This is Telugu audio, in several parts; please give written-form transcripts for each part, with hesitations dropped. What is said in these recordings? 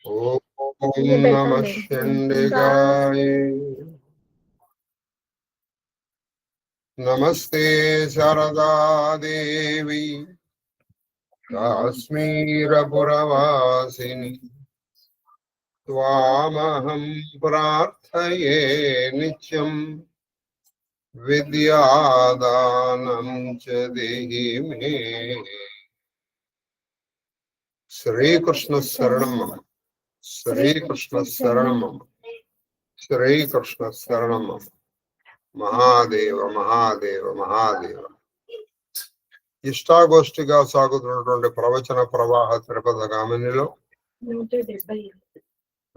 ఓం నమః శివాయ. నమస్తే శారదాదేవి కాశ్మీరపురవాసిని త్వామహం ప్రార్థయే నిత్యం విద్యాదానం చ దేహి మే. శ్రీకృష్ణ శరణం మమ, శ్రీకృష్ణ శరణం మమ, శ్రీకృష్ణ శరణం మమ. మహాదేవ మహాదేవ మహాదేవ. ఇష్టాగోష్ఠిగా సాగుతున్నటువంటి ప్రవచన ప్రవాహ తిరుపతి గామినిలో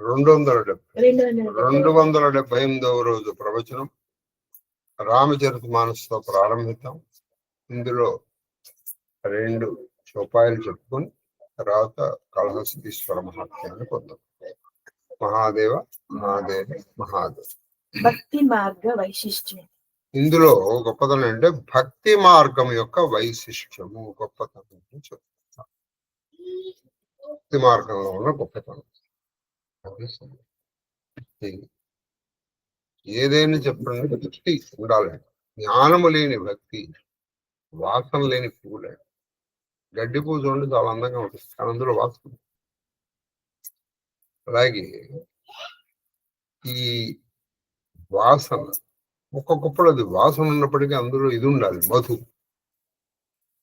278వ రోజు ప్రవచనం రామచరితమానస్తో ప్రారంభిద్దాం. ఇందులో 2 చోపాయిలు చెప్పుకొని తర్వాత కళహస్తీశ్వర మహాత్మ్యాన్ని పొందాం. మహాదేవ మహాదేవ మహాదేవ. భక్తి మార్గ వైశిష్ట్యం. ఇందులో గొప్పతనం అంటే భక్తి మార్గం యొక్క వైశిష్ట్యము, గొప్పతనం చెప్తాం. భక్తి మార్గంలో ఉన్న గొప్పతనం ఏదైనా చెప్పండి, భక్తి ఉండాలి. జ్ఞానము లేని భక్తి వాసన లేని పువ్వులే. గడ్డి పువ్వు చూడండి చాలా అందంగా ఉంటుంది, కానీ అందులో వాసన. అలాగే ఈ వాసన ఒక్కొక్కప్పుడు అది వాసన ఉన్నప్పటికీ అందులో ఇది ఉండాలి, మధు,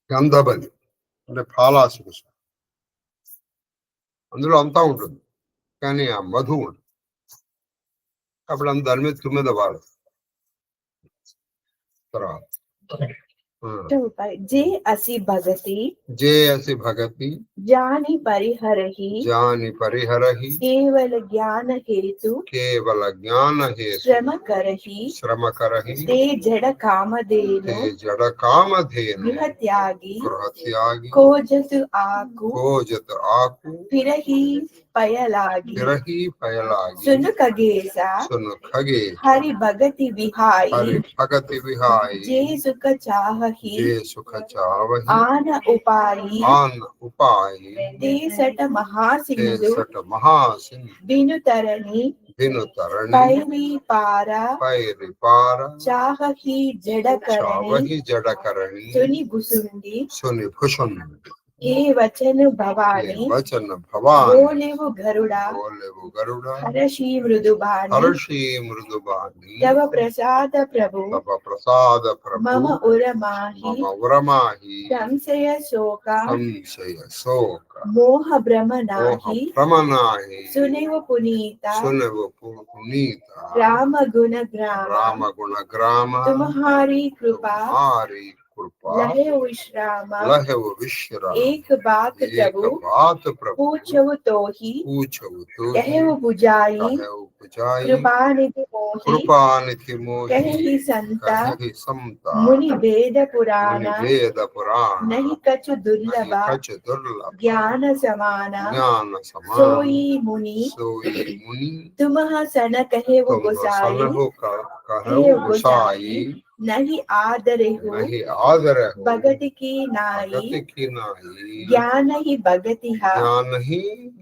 గంధబలి అంటే పాలాసుకు, అందులో అంతా ఉంటుంది కానీ ఆ మధు ఉంటుంది. అప్పుడు దాని మీద తుమ్మిద వాడు. తర్వాత जे असि भगति, जे असि भगति, जानि परिहरहि, जानि परिहरहि, केवल ज्ञान हेतु, केवल ज्ञान हेतु, श्रम करहि, श्रम करहि, ते जड़ कामधेनु, ते जड़ कामधेनु, गृह त्यागी, गृह त्यागी, खोजत आकु, खोजत आकु, फिरहि पयलागी, फिरहि पयलागी, सुन खगेसा, सुन खगेसा, हरि भगति विहाई, हरि भगति विहाई, जे सुख चाहहि, जे सुख चावहि, आन उपाई, आन उपाई, ते सट महासिंधु, सट महासिंधु, बिनु तरणी, बिनु तरणी, पैरी पारा, पैरी पारा, चाहहि जड़ करणी, चावहि जड़ करणी, सुनि भुसुंडी, सुनि भुसुंडी, ये वचन भवानी, ये वचन भवानी, बोले वो गरुड़ा, बोले वो गरुड़ा, हर्षि मृदुबानी, हर्षि मृदुबानी, तव प्रसाद प्रभु, तव प्रसाद प्रभु, मम उरमाहि, मम उरमाहि, संशय शोका, संशय शोक, मोह भ्रम नाही, भ्रम नाही, सुनेव पुनीता, सुनेव पुनीता, राम गुण ग्राम, राम गुण ग्राम, तुम्हारी कृपा, तुम्हारी कृपा, लहे विश्राम, लहे विश्राम, एक बात प्रभु, पूछव तो ही, कहे वो बुझाई, कृपानिधि मोहि, कृपानिधि मोहि, कहि संता, संता, मुनि वेद पुराण, वेद पुराण, नहीं कछु दुर्लभ, ज्ञान समान, सोई मुनि, तुमह सन कहे वो गोसाई, नहीं आदरे हो, भगत की नाई, ज्ञान ही भगतिहा,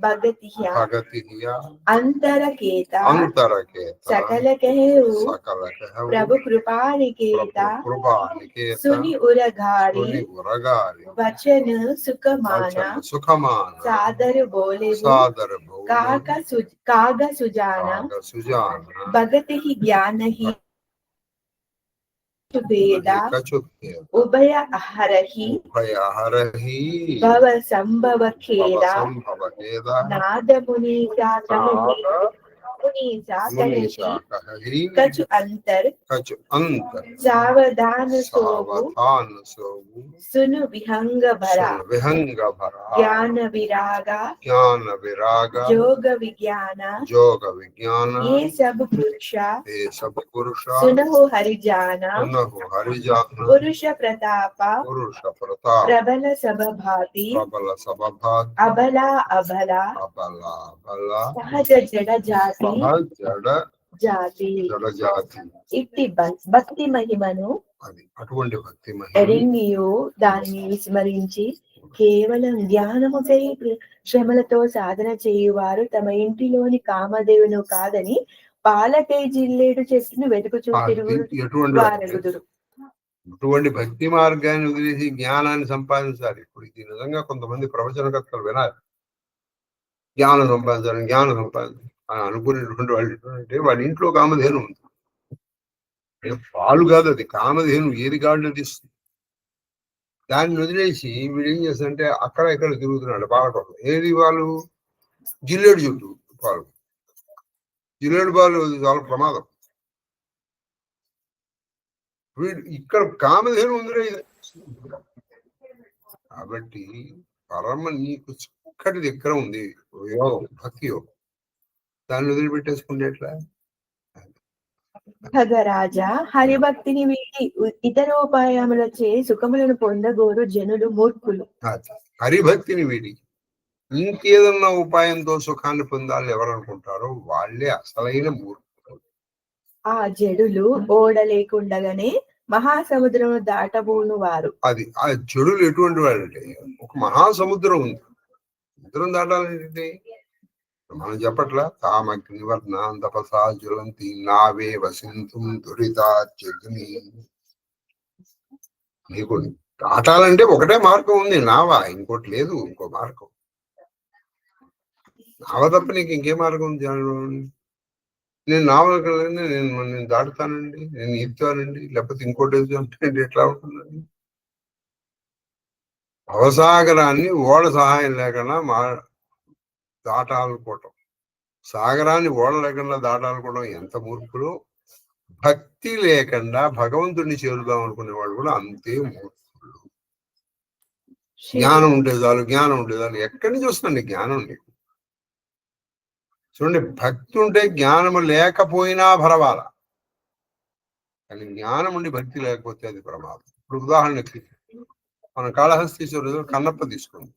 भगतिहा, अंतर केता, सकल कहे प्रभु कृपा निकेता, सुनि उरगारी, वचन सुखमाना, सादर बोले काग सुजाना, भगत ही ज्ञान ही वेदा, उभय हरहि, भव संभव खेदा, नाद मुनि कही, कछु अंतर, सावधान सोवु, सुनु विहंग भरा, ज्ञान विरागा, जोग विज्ञान, ये सब पुरुषा, सुनहु हरिजाना, पुरुष प्रतापा, प्रबल सब भाति, अबला अबला, सहज जड़ जाति, జాతి జడజాతి ఇట్టి భక్తి మహిమను అది అటువంటి భక్తి మహిమ ఎరింగియు దానిని విస్మరించి కేవలం ధ్యానముకై శ్రమలతో సాధన చేయువారు తమ ఇంటిలోని కామదేవును కాదని పాలకై జిల్లేడు చెట్టును వెతుకుచూ తిరుగుడు ఎటువంటి వారెగుదురు. అటువంటి భక్తి మార్గాన్ని వదిలేసి జ్ఞానాన్ని సంపాదించాలి. ఇప్పుడు ఇది నిజంగా కొంతమంది ప్రవచనకర్తలు వినాలి, జ్ఞానం సంపాదించాలని అని అనుకునేటువంటి వాళ్ళు అంటే వాళ్ళ ఇంట్లో కామధేను ఉంది. పాలు కాదు అది, కామధేను ఏది గాడిలో తీస్తుంది. దాన్ని వదిలేసి వీడు ఏం చేస్తాడంటే అక్కడ ఇక్కడ తిరుగుతున్నాడు పాలకొక. ఏది వాళ్ళు జిల్లేడు చుట్టూ పాలు, జిల్లేడు పాలు చాలా ప్రమాదం. వీడు ఇక్కడ కామధేను ఉందిరే. కాబట్టి పరమ నీకు చక్కటి దగ్గర ఉంది యోగం, భక్తి యోగం. దాన్ని వదిలిపెట్టేసుకుంటే ఎట్లా? ఖగరాజా హరిభక్తిని వీడి ఇతరోపాయములచే సుఖములను పొందగోరు జనులు మూర్ఖులు. హరిభక్తిని వీడి ఇంకేదన్నా ఉపాయంతో సుఖాన్ని పొందాలని ఎవరు అనుకుంటారో వాళ్ళే అసలైన మూర్ఖులు. ఆ జడులు ఓడ లేకుండగానే మహాసముద్రము దాటబోను వారు. అది ఆ జడులు ఎటువంటి వాళ్ళు అంటే ఒక మహాసముద్రం ఉంది, సముద్రం దాటాలంటే మనం చెప్పట్లా తామగ్నివర్ణాం తపసా జ్వలంతి నావే వసింతుం దురితార్జగ్ని. నీకు దాటాలంటే ఒకటే మార్గం ఉంది, నావా, ఇంకోటి లేదు. ఇంకో మార్గం నావ తప్ప నీకు ఇంకే మార్గం ఉంది? నేను నావకండి, నేను దాటుతానండి, నేను ఈదుతానండి, లేకపోతే ఇంకోటి అంటే ఎట్లా ఉంటుందండి? భవసాగరాన్ని ఓడ సహాయం లేకుండా దాటాలనుకోవటం, సాగరాన్ని ఓడ లేకుండా దాటాలనుకోవడం ఎంత మూర్ఖులు. భక్తి లేకుండా భగవంతుడిని చేరుదాం అనుకునే వాళ్ళు కూడా అంతే మూర్ఖులు. జ్ఞానం ఉంటే చాలు, జ్ఞానం ఉంటే చాలు. ఎక్కడి నుంచి వస్తుంది జ్ఞానం నీకు? చూడండి, భక్తి ఉంటే జ్ఞానము లేకపోయినా పర్వాలా, కానీ జ్ఞానం ఉండి భక్తి లేకపోతే అది ప్రమాదం. ఇప్పుడు ఉదాహరణకి మనం కాళహస్తీశ్వరుడు కన్నప్ప తీసుకోండి,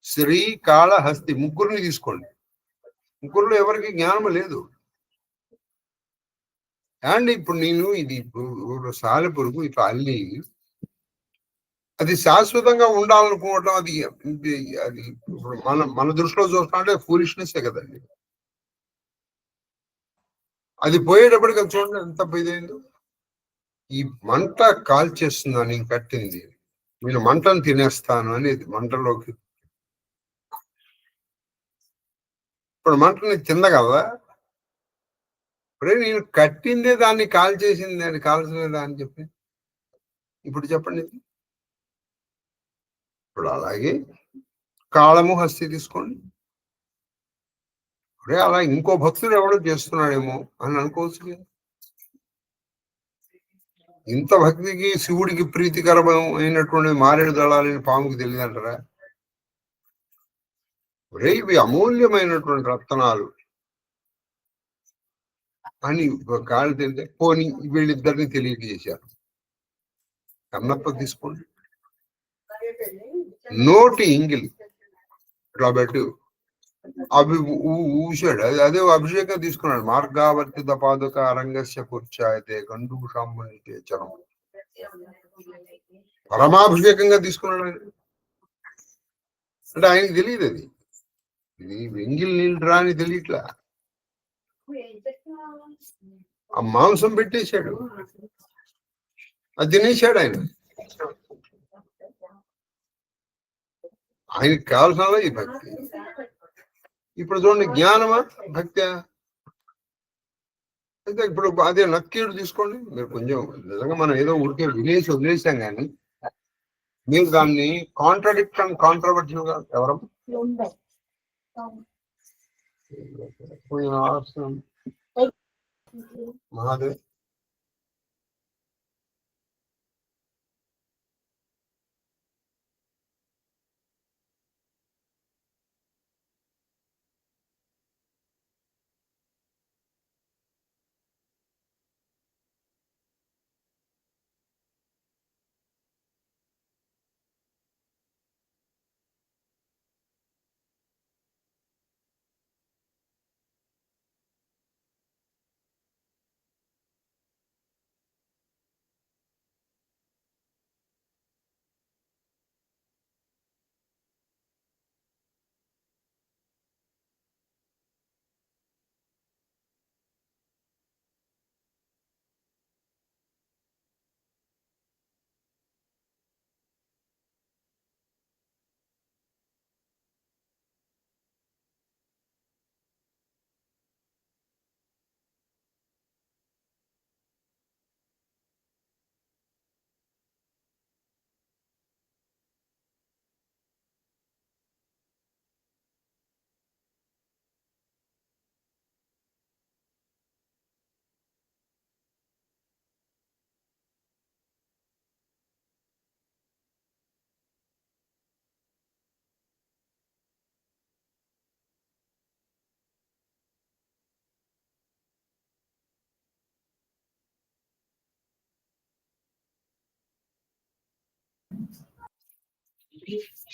శ్రీ కాళహస్తి ముగ్గురిని తీసుకోండి. ముగ్గురులో ఎవరికి జ్ఞానం లేదు. అండ్ ఇప్పుడు నేను ఇది సాలెపురుగు ఇట్లా అల్లి అది శాశ్వతంగా ఉండాలనుకోవటం, అది అది మన దృష్టిలో చూస్తుంటే ఫూలిష్నెస్ కదండి. అది పోయేటప్పటికి అది చూడండి ఎంత ఇదైందో. ఈ మంట కాల్చేస్తుందా నేను కట్టింది, నేను మంటను తినేస్తాను అనేది మంటలోకి. ఇప్పుడు మంటని తిందగలదా? ఇప్పుడే నేను కట్టిందే దాన్ని కాల్చేసింది, అది కాల్చలేదా అని చెప్పి ఇప్పుడు చెప్పండి. ఇప్పుడు అలాగే కాళము హస్తి తీసుకోండి. అరే అలా ఇంకో భక్తుడు ఎవడో చేస్తున్నాడేమో అని అనుకోవచ్చు. ఇంత భక్తికి శివుడికి ప్రీతికరమైనటువంటి మారేడు దళాలని పాముకి తెలియదంటారా? ఒరే ఇవి అమూల్యమైనటువంటి రత్నాలు అని కాళ్ళు తెలితే పోనీ వీళ్ళిద్దరిని తెలియజేశారు. కన్నప్ప తీసుకోండి, నోటి ఇంగిలి ఇట్లా పెట్టి ఊశాడు, అదే అభిషేకం తీసుకున్నాడు. మార్గావర్తిత పాదుక అరంగస్య కూర్చాయితే గండూషామునికే చరం, పరమాభిషేకంగా తీసుకున్నాడు ఆయన. అంటే ఆయనకి తెలియదు అది, ఇది వెంగిల్ నీళ్ళు రాని తెలియట్లా. ఆ మాంసం పెట్టేశాడు, అది తినేశాడు ఆయన. ఆయనకి కావాల్సిన ఈ భక్తి. ఇప్పుడు చూడండి, జ్ఞానమా భక్త్యా? అయితే ఇప్పుడు అదే నక్కీడు తీసుకోండి. మీరు కొంచెం నిజంగా మనం ఏదో ఊరికే వదిలేసాం కానీ మీరు దాన్ని కాంట్రాడిక్ట్ అండ్ కాంట్రవర్షన్ గా ఎవరు మహాదేవ్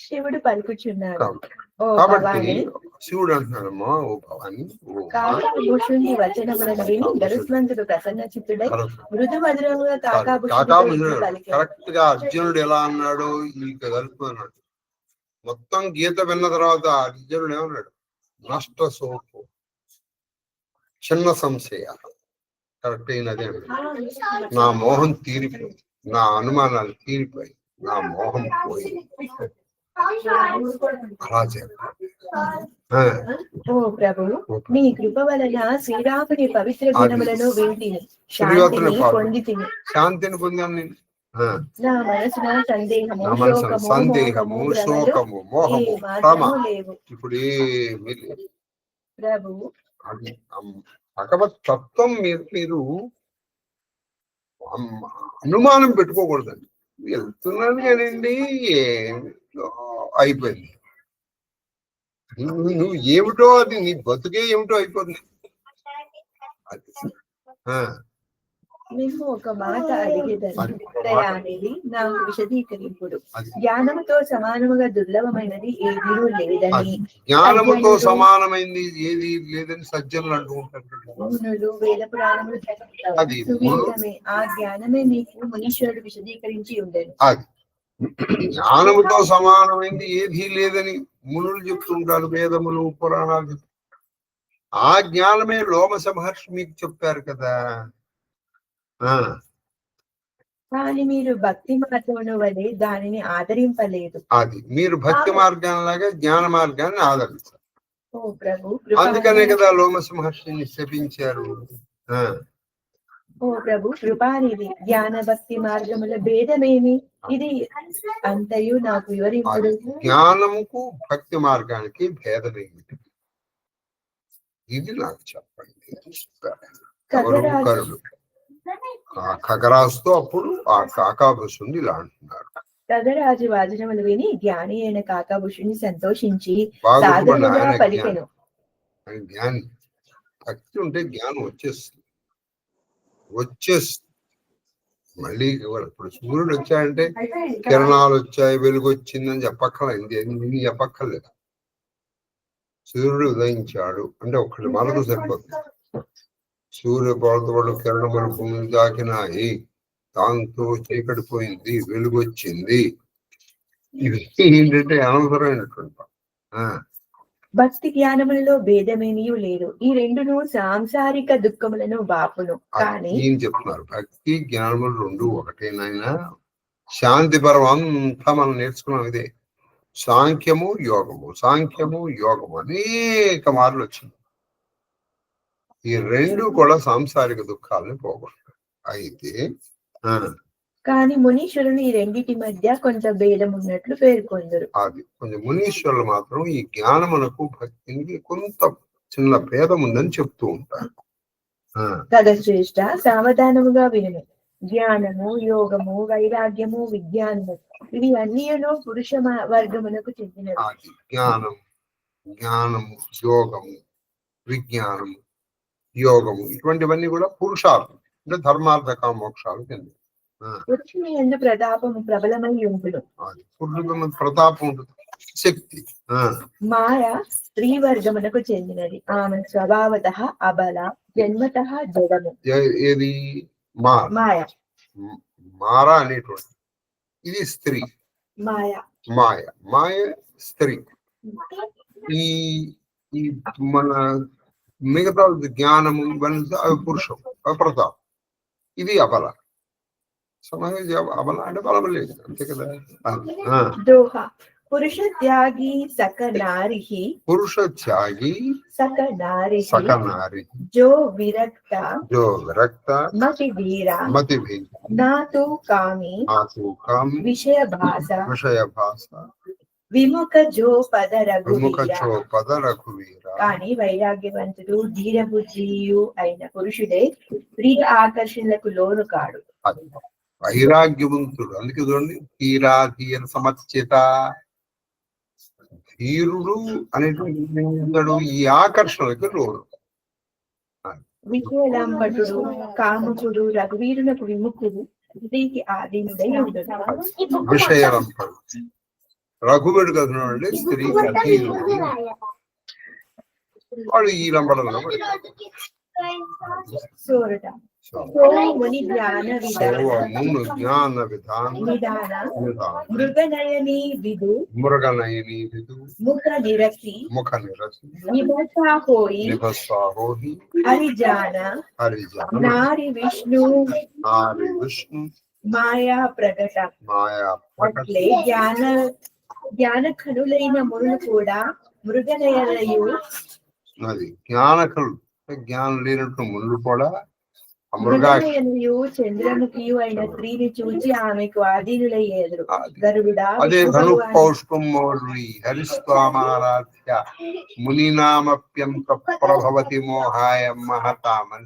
శివుడు పలుకుచున్నాడు. ఓ కాబట్టి భవాని, శివుడు అంటున్నాడమ్మా, ఓ భవాని, ఓ కాకాభూషుని వచనములను విని గరుత్మంతుడు ప్రసన్న చిత్తుడై మృదు మధురంగా కాకాభూషుడు కాకాభూషుడు కరెక్ట్ గా అర్జునుడు ఎలా అన్నాడు, ఈ కలుపు అన్నాడు. మొత్తం గీత విన్న తర్వాత అర్జునుడు ఏమన్నాడు, నష్ట సోపు చిన్న సంశయ కరెక్ట్ అయినదే, నా మోహం తీరిపోయింది, నా అనుమానాలు తీరిపోయి, నా మోహం పోయి అలా చెప్పాలి. ఓ ప్రభు, మీ కృప వలన శ్రీరాముని పవిత్ర గుణములను వింటిని, శాంతిని పొందాను నేను. నా మనసున సందేహము, శోకము, మోహము, భ్రమ ఇప్పుడు ఏమీ లేదు ప్రభు. భగవత్ తత్వం మీరు అనుమానం పెట్టుకోకూడదండి. వెళ్తున్నాను కానివ్వండి, అయిపోయింది. నువ్వు ఏమిటో అది, నీ బతుకే ఏమిటో అయిపోతుంది. మేము ఒక మాట అడిగేదాన్ని, దయానిధి నాకు విశదీకరింపుడు. జ్ఞానముతో సమానముగా దుర్లభమైనది ఏదీ లేదని, జ్ఞానముతో సమానమైనది ఏది లేదని సజ్జనులు అంటూ ఉంటారు. వేద పురాణములు ఆ జ్ఞానమే మీకు మునీశ్వరుడు విశదీకరించి ఉండేది. అది జ్ఞానముతో సమానమైంది ఏదీ లేదని మునులు చెప్తుంటారు, వేదములు పురాణాలు చెప్తారు. ఆ జ్ఞానమే లోమస మహర్షి మీకు చెప్పారు కదా. కానీ మీరు భక్తి మార్గమును వలె దానిని ఆదరింపలేదు. అది మీరు భక్తి మార్గాలాగా జ్ఞాన మార్గాన్ని ఆదరించారు. ఓ ప్రభు, అందుకనే కదా లోమస మహర్షిని శపించారు. ఓ ప్రభు కృపానిధి, జ్ఞాన భక్తి మార్గముల భేదమేమి? ఇది అంతయు నాకు వివరింపుడు. జ్ఞానముకు భక్తి మార్గానికి భేదమేమిటి, ఇది నాకు చెప్పండి. కరుడు ఖగరాజుతో అప్పుడు ఆ కాకాభూషుని ఇలా అంటున్నారు. ఖగరాజు వాచనములు విని జ్ఞాని అయిన కాకాభూషుని సంతోషించి పలికెను. జ్ఞాని భక్తి ఉంటే జ్ఞానం వచ్చేస్తుంది. మళ్ళీ ఇప్పుడు సూర్యుడు వచ్చాయంటే కిరణాలు వచ్చాయి, వెలుగు వచ్చిందని చెప్పక్కర్లేదు, చెప్పక్కర్లేదు. సూర్యుడు ఉదయించాడు అంటే ఒక్కటి మనకు సరిపోతుంది. సూర్య పర్వతములు కిరణములు భూమి దాకినాయి, దాంతో చీకటి పోయింది, వెలుగు వచ్చింది. ఇవి ఏంటంటే అనవసరమైనటువంటి భక్తి జ్ఞానములలో భేదమేమీ లేదు, ఈ రెండును సాంసారిక దుఃఖములను బాపును. కానీ ఏం చెప్తున్నారు, భక్తి జ్ఞానములు రెండు ఒకటేనైనా శాంతి పరం అంతా మనం నేర్చుకున్నాం. ఇదే సాంఖ్యము యోగము అనేక మార్లు వచ్చింది. ఈ రెండు కూడా సాంసారిక దుఃఖాలని పోగొడతాయి. అయితే కానీ మునీశ్వరులు ఈ రెండింటి మధ్య కొంత భేదం ఉన్నట్లు పేర్కొందరు. అది కొంచెం మునీశ్వరులు మాత్రం ఈ జ్ఞానమునకు భక్తికి కొంత చిన్న భేదం ఉందని చెప్తూ ఉంటారు. కదా శ్రేష్ట, సావధానముగా విను. జ్ఞానము, యోగము, వైరాగ్యము, విజ్ఞానము ఇవి అన్నిలో పురుష వర్గమునకు చెందినవి. జ్ఞానము, యోగము, విజ్ఞానము, యోగము ఇటువంటివన్నీ కూడా పురుషార్థం అంటే ధర్మార్థ కామోక్షాలు చెంది. పురుషుని యందు ప్రతాపము ప్రబలమై ఉంటుంది. పురుషుల ప్రతాపం ఉంటుంది, శక్తి. మాయ స్త్రీ వర్గమునకు చెందినది. ఆమె స్వభావత అబల, జన్మత జడము. ఏది మారా అనేటువంటి ఇది స్త్రీ. మాయ స్త్రీ. ఈ మన మిగతా జ్ఞానము ఇవన్నీ అవి పురుషం, ప్రతాపం. ఇది అబల. అబల అంటే బలం లేదు, అంతే కదా. పురుష త్యాగి సక నారి సక నారి జో విరక్త మతి వీర నాతో కామి విషయ భాష విముఖ జో పద రఘువీర. కానీ వైరాగ్యవంతుడు ధీరబుద్ధియు అయిన పురుషుడే స్త్రీ ఆకర్షణలకు లోను కాడు. వైరాగ్యవంతుడు అందుకే చూడండి, ధీర సమర్చిత. ధీరుడు అనేటువంటి ఈ ఆకర్షణలకు లోను. విషయలంబటుడు కాముకుడు రఘువీరునకు విముఖుడు, స్త్రీకి ఆధీనుడై ఉండడు. విషయలంబడు రఘువుడు కథను అంటే స్త్రీకి అధీనుడు. వాడు ఈ లంబడంలో జ్ఞాన మృగనయని విదు ముఖ నిరసి నిభసాహోయి హరిజాన నారి విష్ణు మాయా ప్రకట అట్లే జ్ఞాన కనులైన మునులు కూడా మృగనయనయు అది జ్ఞానకలు జ్ఞానం లేనట్టు మునులు కూడా మృగనయనయు చంద్రముఖియు అయిన స్త్రీని చూచి ఆమెకు అధీనులయ్యేరు. గరుడా అదే ధను పౌష్పమౌళి హరిస్వామారాధ్య మునినామప్యంత ప్రభవతి మోహాయ మహతాం అని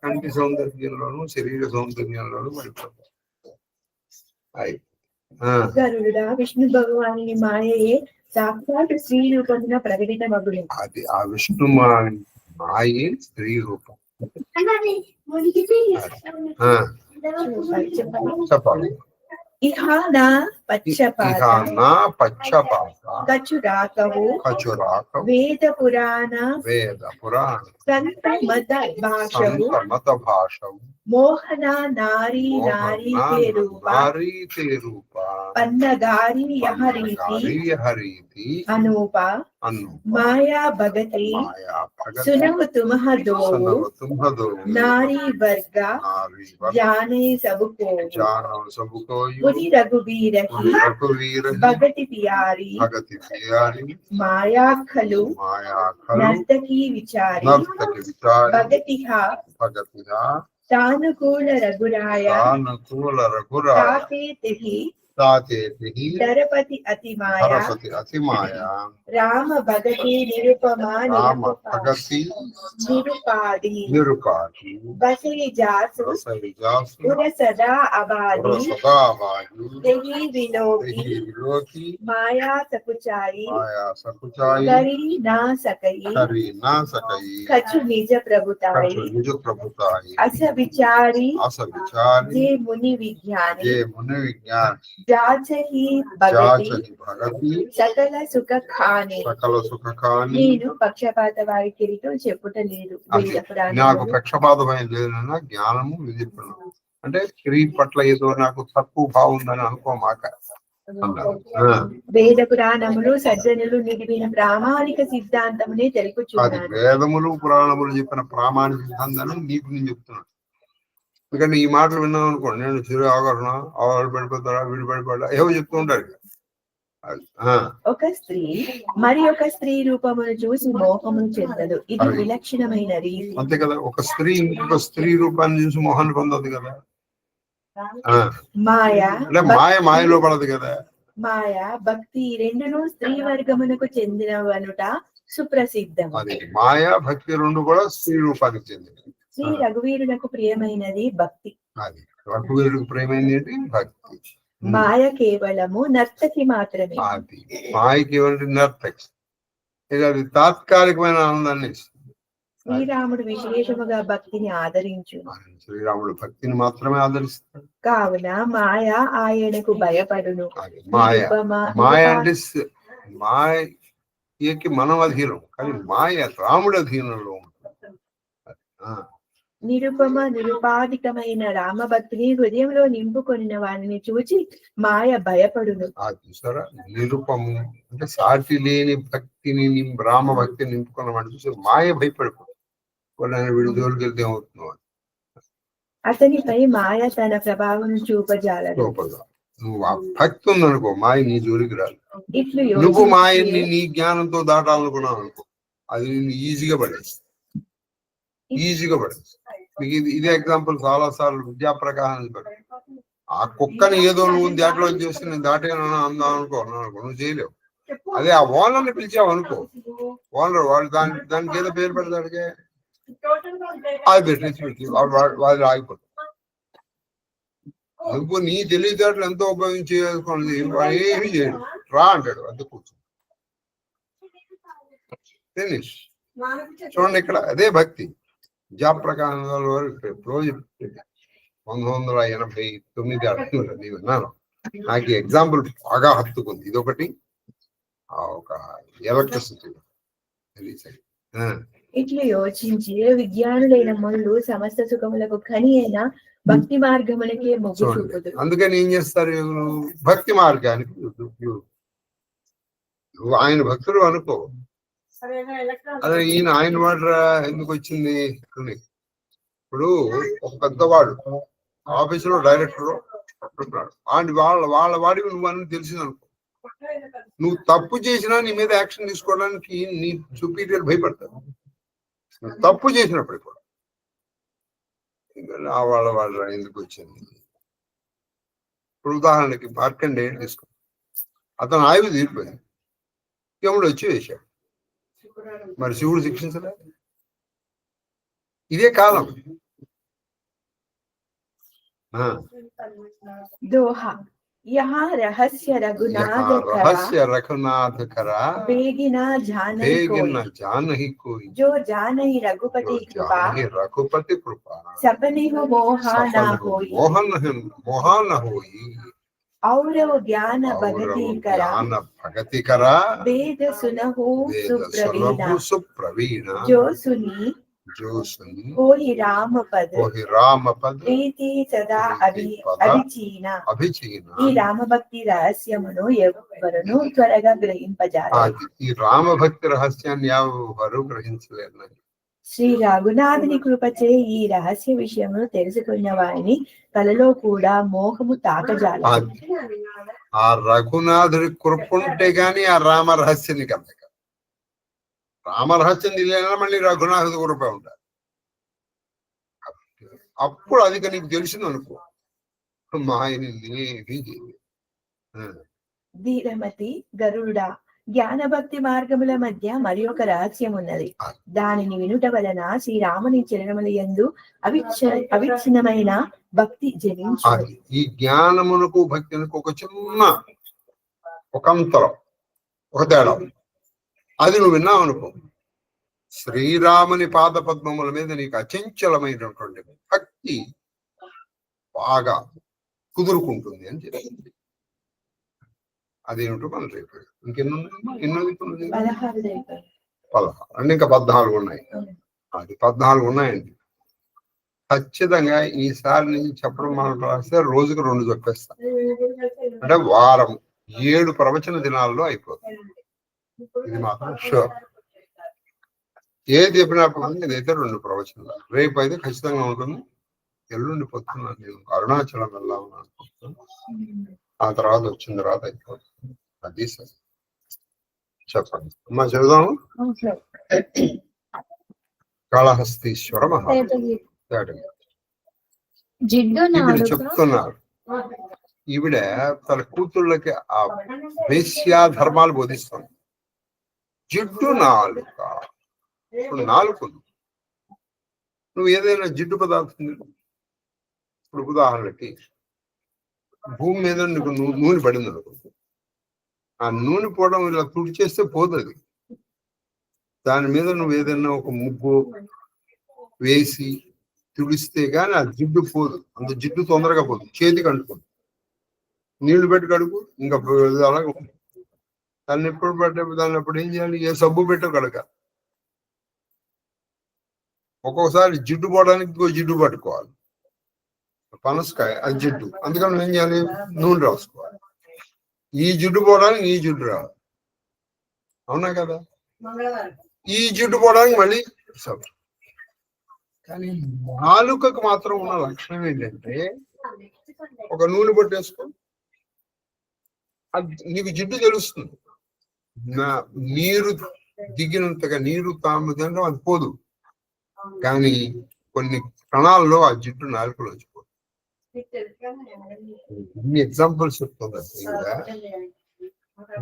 కంటి సౌందర్యంలోను శరీర సౌందర్యంలోను పడిపోతాయి. గరుడా విష్ణు భగవాని మాయయే సాక్షాత్ స్త్రీ రూపంగా ప్రకటితమగును. అది ఆ విష్ణు మాయే స్త్రీ రూపం. చెప్పాలి. ఇహానా పచ్చపాత కచురాకవు వేద పురాణ సంత మత భాషవు మోహన నారీ నారీ తే రూప పన్నగారి యహరీతి అనూప మాయా భగతి సునవ తుమహ దో నారీ వర్గ జానే సబుకో ముని రఘువీరహి భగతి పియారి మాయా ఖలు నర్తకి విచారి భగతిహ సానుకూల రఘురాయ తాతేతిహి దరపతి అతిమాయ రామ భగతి నిరుపాది బసై జాసు పుర సదా అబాది దేహి విలోకి మాయా సకుచాయి కరి నా సకయి కచు నిజ ప్రభుతాయి అస విచారి జే ముని విజ్ఞాని జాచహి భగతి సకల సుఖ ఖాని. నేను పక్షపాత వారి కిరీటం చెప్పుట లేదు. నాకు పక్షపాతమైన లేదన్నా జ్ఞానము విధించడం అంటే స్త్రీ పట్ల ఏదో నాకు తక్కువ బాగుందని అనుకోమాక. వేద పురాణములు సజ్జనులు నిడిపిన ప్రామాణిక సిద్ధాంతమునే తెలుపుచున్నాను. వేదములు పురాణములు చెప్పిన ప్రామాణిక సిద్ధాంతాన్ని నీకు నేను చెప్తున్నాను. ఎందుకంటే ఈ మాటలు విన్నాం అనుకోండి, నేను చిరు ఆకరణ ఆవిడ పడిపోతాడా వీడు పడిపోతా ఏవో చెప్తూ ఉంటారు. ఒక స్త్రీ మరి ఒక స్త్రీ రూపమును చూసి మోహమును చెందదు. ఇది విలక్షణమైన రీతి. అంతే కదా, ఒక స్త్రీ ఇంకొక స్త్రీ రూపాన్ని చూసి మోహాన్ని పొందదు కదా. మాయలో పడదు కదా. మాయ భక్తి రెండును స్త్రీ వర్గమునకు చెందినవనుట సుప్రసిద్ధం. అది మాయ భక్తి రెండు కూడా స్త్రీ రూపానికి చెందినవి. శ్రీ రఘువీరులకు ప్రియమైనది భక్తి. అది రఘువీరులకు ప్రియమైనది ఏంటి? భక్తి. మాయ కేవలము నర్తకి మాత్రమే. అది మాయ కేవలం నర్తకి, అది తాత్కాలికమైన ఆనందాన్ని ఇస్తుంది. శ్రీరాముడు విశేషముగా భక్తిని ఆదరించు. శ్రీరాముడు భక్తిని మాత్రమే ఆదరిస్తాడు. కావున మాయ ఆయనకు భయపడును. మాయ అంటే మాయకి మనం అధీనం, కానీ మాయ రాముడు అధీనంలో ఉంటుంది. నిరుపాధికమైన రామభక్తిని హృదయంలో నింపుకొనిన వారిని చూచి మాయ భయపడును. చూసారా, నిరుపము అంటే సాటి లేని భక్తిని రామ భక్తిని నింపుకున్న వాడిని చూసి మాయ భయపడిపోతుంది. వీడి జోలికి వెళ్తే ఏమవుతుందో. అతనిపై మాయ తన ప్రభావం చూపజాలదు. నువ్వు ఆ భక్తి ఉందనుకో, మాయ నీ జోలికి రాదు. నువ్వు మాయని నీ జ్ఞానంతో దాటాలనుకున్నావు అనుకో, అది నిన్ను ఈజీగా పడేస్తుంది. మీకు ఇదే ఎగ్జాంపుల్ చాలా సార్లు విద్యాప్రకాశం. ఆ కుక్కని ఏదో నువ్వు దాంట్లో చేసి నేను దాటేనా అందాం అనుకో, నువ్వు చేయలేవు. అదే ఆ ఓనర్ని పిలిచావు అనుకో, ఓనర్ వాడు దానికి ఏదో పేరు పెడతాడికే, అది పెట్టి వాళ్ళు ఆగిపోతాడు. నువ్వు నీ తెలివితేటలు ఎంతో ఉపయోగించేసుకోండి, ఏమి చేయడు, రా అంటాడు, అంతే కూర్చో ఫినిష్. చూడండి ఇక్కడ అదే భక్తి. విద్యాప్రకాశం వరకు 1989 విన్నాను. నాకు ఎగ్జాంపుల్ బాగా హత్తుకుంది. ఇదొకటి ఒక ఎలక్ట్రిసిటీ. ఇట్లు యోచించి విజ్ఞానులైన ముళ్ళు సమస్త సుఖములకు కని అయిన భక్తి మార్గములకే మొగ్గు చూపుదు. అందుకని ఏం చేస్తారు, భక్తి మార్గానికి ఆయన భక్తుడు అనుకో, అదే ఈయన ఆయన వాడు ఎందుకు వచ్చింది. ఇప్పుడు ఒక పెద్దవాడు ఆఫీసులో డైరెక్టర్ వాళ్ళ వాడికి నువ్వు అని తెలిసింది అనుకో, నువ్వు తప్పు చేసినా నీ మీద యాక్షన్ తీసుకోవడానికి నీ సుపీరియర్ భయపడతారు. తప్పు చేసినప్పుడు కూడా వాళ్ళ ఎందుకు వచ్చింది. ఇప్పుడు ఉదాహరణకి మార్కండేయుడు తీసుకో, అతను ఆయువు తీరిపోయింది, యముడు వచ్చి వేశాడు, మరి శివుడు శిక్షించలే. ఇదే కాలం. దోహా यहाँ रहस्य रघुनाथ करा बेगिना जान ही कोई जो जान ही रघुपति कृपा सपने हो मोहा न होई और ज्ञान भगति करा वेद सुनहु सुप्रवीणा जो सुनी कोहि राम पद प्रीति सदा అభిచీనా. ఈ రామభక్తి రహస్యమును ఎవరును త్వరగా గ్రహింపజాలరు. ఈ రామభక్తి రహస్యాన్ని ఎవరు గ్రహించలేరు. శ్రీ రఘునాథుని కృపచే ఈ రహస్య విషయమును తెలుసుకున్న వారిని కలలో కూడా మోహము తాకజాలదు. ఆ రఘునాథుడి కృప ఉంటే గాని ఆ రామ రహస్యాన్ని కలగ. రామరహస్యం తెలియనా మళ్ళీ రఘునాథుడు కృప ఉంటారు. అప్పుడు అది నీకు తెలిసింది అనుకో, మా ఆయన ధీరమతి గరుడా జ్ఞానభక్తి మార్గముల మధ్య మరి ఒక రహస్యం ఉన్నది. దానిని వినుట వలన శ్రీరాముని చరణముల యందు అవిచ్ఛిన్నమైన భక్తి జనించు. ఈ జ్ఞానమునకు భక్తులకు ఒక చిన్న ఒక అంతరం, ఒక తేడా. అది నువ్వు విన్నావు అనుకో, శ్రీరాముని పాద పద్మముల మీద నీకు అచంచలమైనటువంటి భక్తి బాగా కుదురుకుంటుంది అని చెప్పింది. అదేమిటో మనం రేపు ఎన్నోది 16 అంటే ఇంకా 14 ఉన్నాయి. అది 14 ఉన్నాయండి. ఖచ్చితంగా ఈసారి నుంచి చెప్పడం మనం రాస్తే రోజుకు 2 చెప్పేస్తాం. అంటే వారం 7 ప్రవచన దినాల్లో అయిపోతుంది. ఇది మాత్రం షూర్. ఏది చెప్పినప్పుడు నేనైతే 2 ప్రవచనాలు, రేపు అయితే ఖచ్చితంగా ఉంటుంది. ఎల్లుండి పొద్దున్న నేను అరుణాచలం వెళ్దామని అనుకుంటున్నాను. ఆ తర్వాత వచ్చిన తర్వాత అయిపోతుంది. అది సరే, చెప్పండి అమ్మా, చదువుదాము. కాళహస్తీశ్వర ఇప్పుడు చెప్తున్నారు. ఈవిడ తన కూతుళ్ళకి ఆ వేశ్యా ధర్మాలు బోధిస్తుంది. జిడ్డు నాలుక. ఇప్పుడు నాలుకలు నువ్వు ఏదైనా జిడ్డు పదార్థం, ఇప్పుడు ఉదాహరణకి భూమి మీద నీకు నూనె పడింది అనుకో, ఆ నూనె పోవడం ఇలా తుడి చేస్తే పోతుంది. దాని మీద నువ్వు ఏదైనా ఒక ముగ్గు వేసి తుడిస్తే గానీ ఆ జిడ్డు పోదు. అంత జిడ్డు తొందరగా పోదు, చేతికి అంటుకుంది. నీళ్లు పెట్టి కడుగు, ఇంకా అలాగే ఉంటుంది. దాన్ని ఎప్పుడు పట్టే దాన్ని అప్పుడు ఏం చేయాలి, ఏ సబ్బు పెట్టో కడక. ఒక్కొక్కసారి జిడ్డు పోవడానికి ఇంకో జిడ్డు పట్టుకోవాలి. పనసకాయ అది జిడ్డు, అందుకని ఏం చేయాలి, నూనె రాసుకోవాలి. ఈ జిడ్డు పోవడానికి ఈ జిడ్డు రావాలి, అవునా కదా. ఈ జిడ్డు పోవడానికి మళ్ళీ సబ్బు. కానీ నాలుకకు మాత్రం ఉన్న లక్షణం ఏంటంటే, ఒక నూనె పట్టేసుకో, అది నీకు జిడ్డు తెలుస్తుంది. నీరు దిగినంతగా నీరు తాముదంటే అది పోదు, కానీ కొన్ని క్షణాల్లో ఆ జిడ్డు నాలుకలో వచ్చిపోదు. ఇన్ని ఎగ్జాంపుల్స్ చెప్తుంది.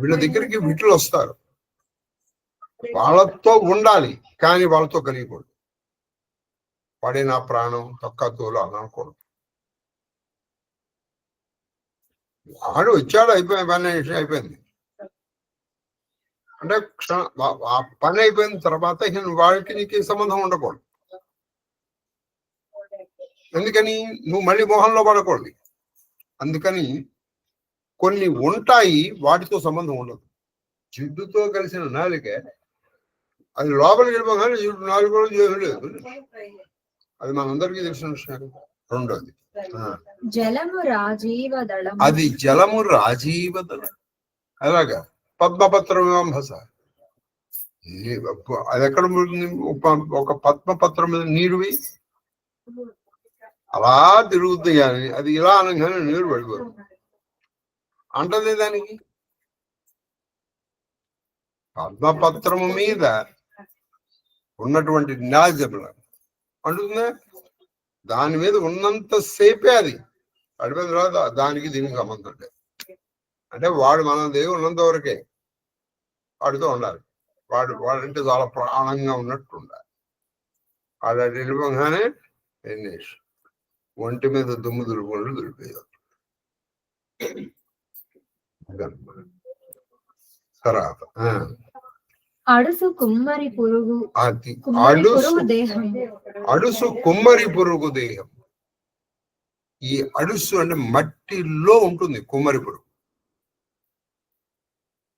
వీళ్ళ దగ్గరికి విట్లు వస్తారు, వాళ్ళతో ఉండాలి కానీ వాళ్ళతో కలిగకూడదు. వాడే నా ప్రాణం తొక్క తోలు అని అనకూడదు. వాడు వచ్చాడు, పని అయిపోయింది అంటే ఆ పని అయిపోయిన తర్వాత వాడికి నీకు సంబంధం ఉండకూడదు. ఎందుకని, నువ్వు మళ్ళీ మోహంలో పడకూడదు. అందుకని కొన్ని ఉంటాయి, వాటితో సంబంధం ఉండదు. జిడ్డుతో కలిసిన నాలిక అది లోపలికి వెళ్ళిపోగానే నాలుగు రోజులు చేయలేదు. అది మనందరికీ తెలిసిన విషయం. రెండోది జలము రాజీవ దళం, అది జలము రాజీవ దళం. అలాగా పద్మపత్రమివాంభస, అది ఎక్కడ ఒక పద్మపత్రం మీద నీరువి అలా తిరుగుతుంది, కానీ అది ఇలా అనగానే నీరు పడిపోదు. అంటది దానికి పద్మపత్రము మీద ఉన్నటువంటి నాజముల అంటుందా, దాని మీద ఉన్నంత సేపే అది పడిపోయిన తర్వాత దానికి దీనికి సంబంధం లేదు. అంటే వాడు మన దేవుడు ఉన్నంత వరకే వాడితో ఉండాలి. వాడంటే చాలా ప్రాణంగా ఉన్నట్టు ఉండాలి. వాడు అటు వెళ్ళిపోగానే ఎన్నేసి ఒంటి మీద దుమ్ము దులుపుకుంటూ దులిపేయాలి. తర్వాత అడుసు కుమ్మరి పురుగు, అది దేహం, అడుసు కుమ్మరి పురుగు దేహం. ఈ అడుసు అంటే మట్టిలో ఉంటుంది కుమ్మరి పురుగు.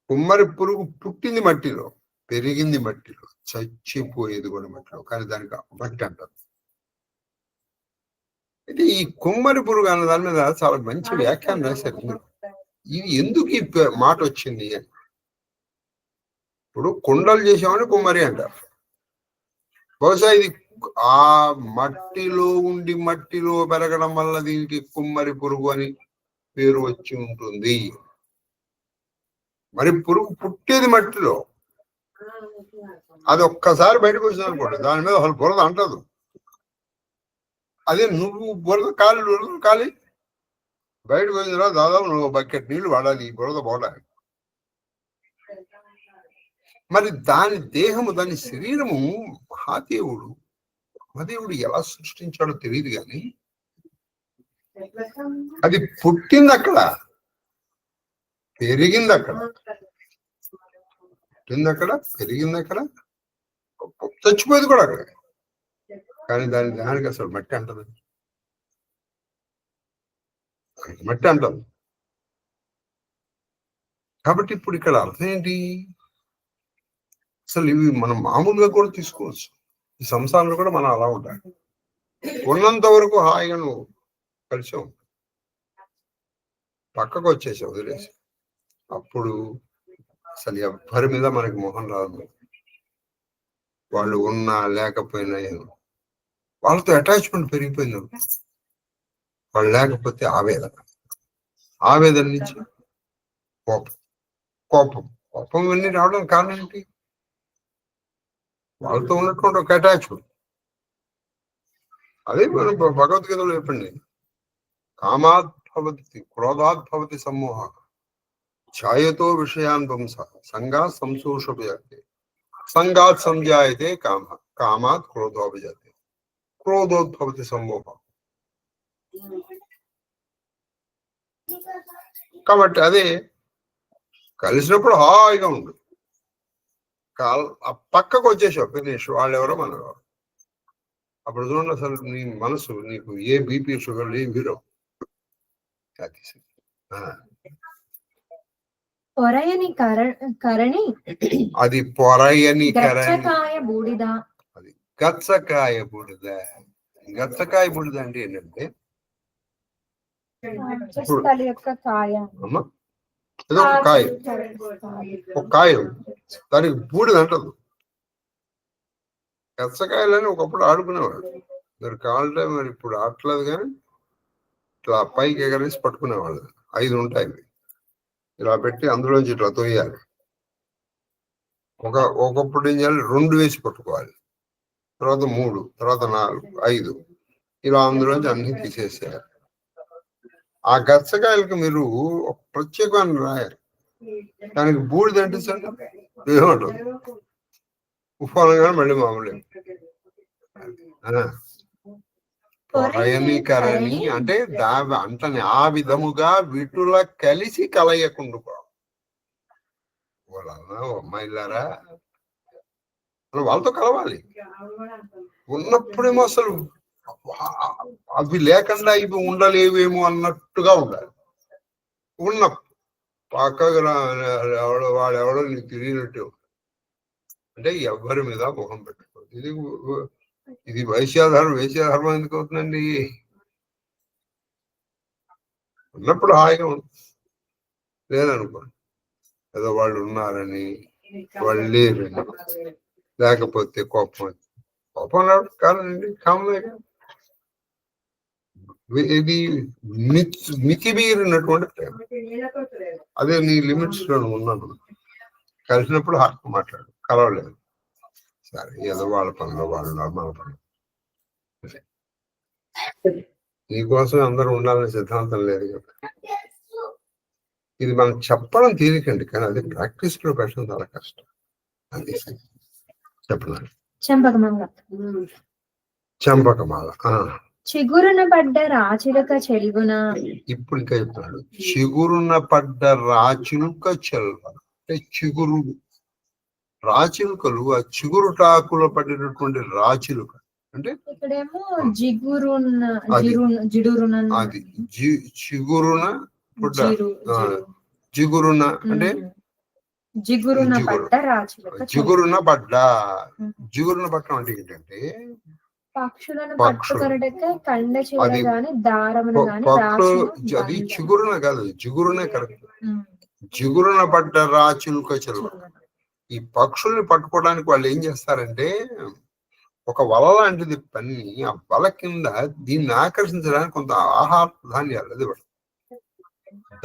కుమ్మరి పురుగు పుట్టింది మట్టిలో, పెరిగింది మట్టిలో, చచ్చిపోయేది కూడా మట్టిలో, కానీ దానికి మట్టి అంటారు. అయితే ఈ కుమ్మరి పురుగు అన్న దాని మీద చాలా మంచి వ్యాఖ్యానం రాశారు. ఇది ఎందుకు ఈ మాట వచ్చింది అని. ఇప్పుడు కుండలు చేసామని కుమ్మరి అంటారు. బహుశా ఇది ఆ మట్టిలో ఉండి మట్టిలో పెరగడం వల్ల దీనికి కుమ్మరి పురుగు అని పేరు వచ్చి ఉంటుంది. మరి పురుగు పుట్టేది మట్టిలో, అది ఒక్కసారి బయటకు వచ్చింది అనుకోండి, దాని మీద అసలు బురద అంటదు. అదే నువ్వు బురద కాలి బయటకు వచ్చిన తర్వాత దాదాపు నువ్వు బకెట్ నీళ్లు వాడాలి ఈ బురద పోవడానికి. మరి దాని దేహము, దాని శరీరము మహాదేవుడు ఎలా సృష్టించాడో తెలియదు, కానీ అది పుట్టింది అక్కడ, పెరిగింది అక్కడ, పెరిగింది అక్కడ, చచ్చిపోయేది కూడా అక్కడ. కానీ దానికి అసలు మట్టి అంటది, మట్టి అంటది. కాబట్టి ఇప్పుడు ఇక్కడ అర్థం ఏంటి? అసలు ఇవి మనం మామూలుగా కూడా తీసుకోవచ్చు. ఈ సంసారంలో కూడా మనం అలా ఉండాలి. ఉన్నంత వరకు హాయిగా నువ్వు కలిసి ఉంటావు, పక్కకు వచ్చేసి వదిలేసి. అప్పుడు అసలు ఎవ్వరి మీద మనకి మొహం రాదు. వాళ్ళు ఉన్నా లేకపోయినా వాళ్ళతో అటాచ్మెంట్ పెరిగిపోయింది. వాళ్ళు లేకపోతే ఆవేదన నుంచి కోపం ఇవన్నీ రావడం కారణం ఏంటి? వాళ్ళతో ఉన్నటువంటి ఒక అటాచ్మెంట్. అదే మనం భగవద్గీతలో చెప్పండి, కామాత్ భవతి క్రోధాత్ భవతి సమ్మోహ ఛాయతో విషయాన్ వంశ సంగాత్ సంశోషభజాతే సంగాత్ సంజాయతే కామాత్ క్రోధోభజాతే క్రోధోద్భవతి సమ్మోహ. కాబట్టి అదే కలిసినప్పుడు హాయిగా ఉండు, పక్కకు వచ్చేసావు ఫినిష్, వాళ్ళెవరో మనెవరో. అప్పుడు చూడండి అసలు నీ మనసు, నీకు ఏ బీపీ షుగర్ ఏం హీరో. అది పొరయని బూడిద, అది గచ్చకాయ బూడిద. గచ్చకాయ బూడిద అంటే ఏంటంటే ఏదో ఒక కాయ దానికి బూడిద అంటదు. గచ్చకాయలని ఒకప్పుడు ఆడుకునేవాడు, మీరు కావాలంటే మరి ఇప్పుడు ఆడలేదు, కానీ ఇట్లా పైకి ఎగరేసి పట్టుకునేవాళ్ళు. 5 ఉంటాయి, ఇలా పెట్టి అందులోంచి ఇట్లా తోయాలి. ఒకప్పుడు ఏం చేయాలి, 2 వేసి పట్టుకోవాలి, తర్వాత 3, తర్వాత 4, 5 ఇలా అందులోంచి అన్ని తీసేసేయాలి. ఆ గచ్చకాయలకి మీరు ఒక ప్రత్యేకమైన రాయాలి, దానికి బూడిద అంటే ఏమంటుంది, ఉఫానంగా మళ్ళీ మామూలు. పొరయనికరణి అంటే అంటని ఆ విధముగా వీటుల కలిసి కలయకుండా వాళ్ళన్నా అమ్మాయిలారా వాళ్ళతో కలవాలి. ఉన్నప్పుడేమో అసలు అవి లేకుండా ఇవి ఉండలేవేమో అన్నట్టుగా ఉండాలి. ఉన్నప్పుడు పక్కకు వాడెవడో నీకు తెలియనట్టు అంటే ఎవరి మీద ముఖం పెట్టుకోదు. ఇది వేశ్యాధర్మం ఎందుకు అవుతుందండి? ఉన్నప్పుడు హాయిగా ఉంటుంది. లేదనుకోండి ఏదో వాళ్ళు ఉన్నారని, వాళ్ళు లేరని, లేకపోతే కోపం రావడం కాదండి, కామనే. ఇది మితిమీరినటువంటి ప్రేమ. అదే నీ లిమిట్స్ లో ఉన్నాను, కలిసినప్పుడు హార్ట్ మాట్లాడు, కలవలేదు సరే ఏదో వాళ్ళ పనిలో వాళ్ళు మన పనులు. నీకోసం అందరూ ఉండాలనే సిద్ధాంతం లేదు కదా. ఇది మనం చెప్పడం తేలికండి, కానీ అది ప్రాక్టీస్ లో పెట్టడం చాలా కష్టం. అది చెప్పండి. చంపకమాల చిగురున పడ్డ రాచిలుక చెల్గున. ఇప్పుడు ఇంకా చెప్తున్నాడు, చిగురున పడ్డ రాచిలుక చెల్వ. అంటే చిగురు రాచిలుకలు, ఆ చిగురుటాకులో పడినటువంటి రాచిలుక అంటే ఇక్కడేమో జిగురున అది చిగురున జిగురున అంటే జిగురున పడ్డ రాచిలుక. జిగురున పడ్డ, జిగురున పట్టడం అంటే ఏంటంటే పక్షులను పట్టుకొనటకే కండ చివర గాని దారమును గాని అది చిగురున కాదు, జిగురునే కరెక్ట్. జిగురున పడ్డ రాచిలుక చెల్వ. ఈ పక్షుల్ని పట్టుకోవడానికి వాళ్ళు ఏం చేస్తారంటే ఒక వల లాంటిది పని, ఆ వల కింద దీన్ని ఆకర్షించడానికి కొంత ఆహార ధాన్యాలు అది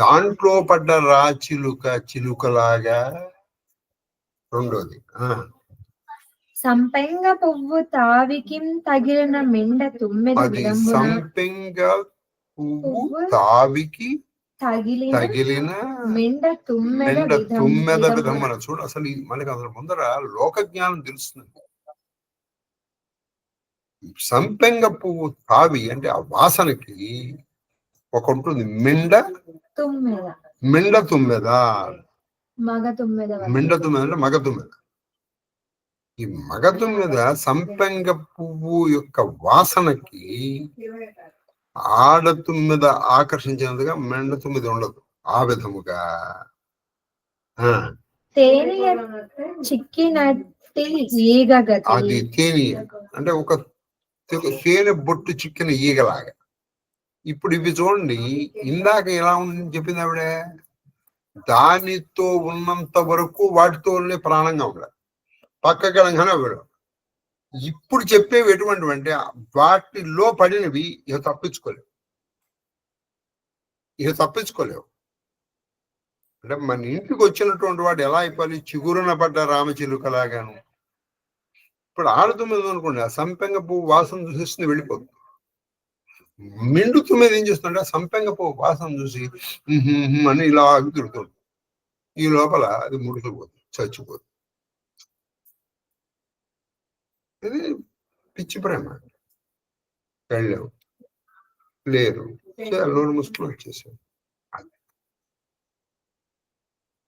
దాంట్లో పడ్డ రాచిలుక చిలుకలాగా. రెండోది సంపెంగ పువ్వు తావికి తగిలిన మెండ తుమ్మెద. అది సంపెంగ పువ్వు తావికి తగిలిన మెండ తుమ్మెద విధమున. చూడు, అసలు మనకి అసలు ముందర లోక జ్ఞానం తెలుస్తుంది. సంపెంగ పువ్వు తావి అంటే ఆ వాసనకి ఒక ఉంటుంది మెండ తుమ్మెద. మగ తుమ్మెద అంటే మగ తుమ్మెద. ఈ మగ తుమ్మెద సంపెంగ పువ్వు యొక్క వాసనకి ఆడ తుమ్మెద ఆకర్షించినదిగా మెండ తుమ్మెద ఉండదు. ఆ విధముగా అది తేనె అంటే ఒక తేనె బొట్టు చిక్కిన ఈగలాగా. ఇప్పుడు ఇవి చూడండి, ఇందాక ఎలా ఉందని చెప్పింది ఆవిడే, దానితో ఉన్నంత వరకు వాటితోనే ప్రాణంగా ఉండాలి, పక్కకెళ్ళగానే అవ్వడం. ఇప్పుడు చెప్పేవి ఎటువంటివి అంటే వాటిలో పడినవి ఇక తప్పించుకోలేవు. అంటే మన ఇంటికి వచ్చినటువంటి వాడు ఎలా అయిపోయి చిగురున పడ్డ రామచిలుకలాగాను. ఇప్పుడు ఆడుతున్నది అనుకోండి, ఆ సంపెంగ పువ్వు వాసన చూసేస్తుంది, వెళ్ళిపోతుంది. మిండుతున్నది ఏం చేస్తుంటే ఆ సంపెంగ పువ్వు వాసన చూసి అని ఇలా తిరుగుతుంది. ఈ లోపల అది ముడుకుపోతుంది, చచ్చిపోతుంది. ఇది పిచ్చి ప్రేమ. వెళ్ళావు లేరు, నోరు ముసుకుని వచ్చేసావు.